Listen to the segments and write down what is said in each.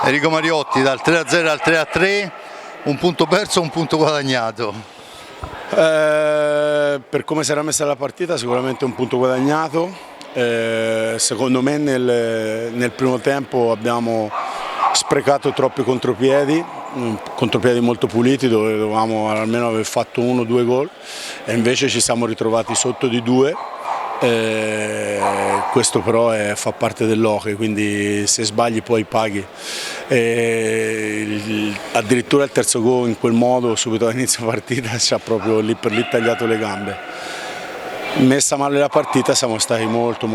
Enrico Mariotti, dal 3-0 al 3-3, un punto perso, un punto guadagnato. Per come si era messa la partita sicuramente un punto guadagnato. Secondo me nel primo tempo abbiamo sprecato troppi contropiedi molto puliti dove dovevamo almeno aver fatto 1-2 gol e invece ci siamo ritrovati sotto di 2. Questo però fa parte dell'hockey, quindi se sbagli poi paghi. Addirittura il terzo gol in quel modo, subito all'inizio partita, ci ha proprio lì per lì tagliato le gambe. Messa male la partita siamo stati molto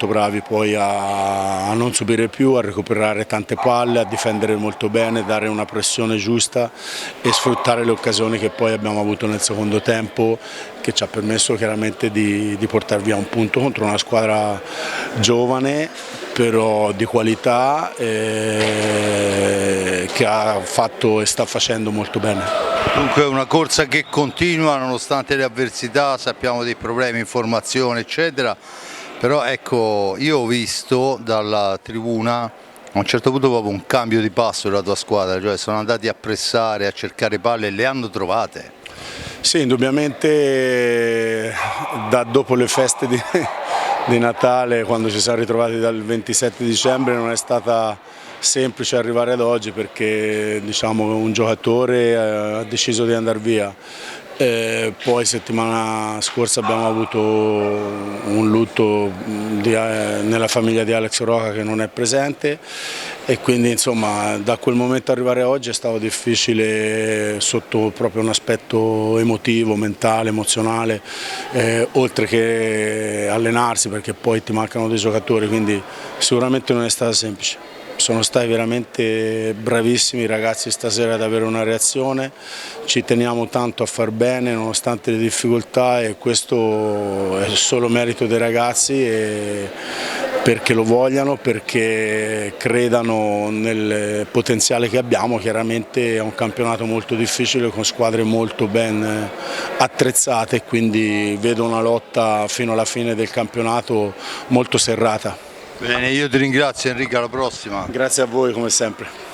bravi poi a non subire più, a recuperare tante palle, a difendere molto bene, dare una pressione giusta e sfruttare le occasioni che poi abbiamo avuto nel secondo tempo, che ci ha permesso chiaramente di portare via un punto contro una squadra giovane però di qualità che ha fatto e sta facendo molto bene. Dunque è una corsa che continua nonostante le avversità, sappiamo dei problemi in formazione eccetera, però ecco io ho visto dalla tribuna a un certo punto proprio un cambio di passo della tua squadra, cioè sono andati a pressare, a cercare palle e le hanno trovate. Sì, indubbiamente dopo le feste di Natale, quando ci siamo ritrovati dal 27 dicembre, non è stata semplice arrivare ad oggi perché diciamo, un giocatore ha deciso di andare via. Poi settimana scorsa abbiamo avuto un lutto nella famiglia di Alex Roca che non è presente e quindi insomma da quel momento arrivare a oggi è stato difficile sotto proprio un aspetto emotivo, mentale, emozionale, oltre che allenarsi perché poi ti mancano dei giocatori, quindi sicuramente non è stato semplice. Sono stati veramente bravissimi i ragazzi stasera ad avere una reazione, ci teniamo tanto a far bene nonostante le difficoltà e questo è solo merito dei ragazzi perché lo vogliano, perché credano nel potenziale che abbiamo. Chiaramente è un campionato molto difficile con squadre molto ben attrezzate, quindi vedo una lotta fino alla fine del campionato molto serrata. Bene, io ti ringrazio Enrico, alla prossima. Grazie a voi come sempre.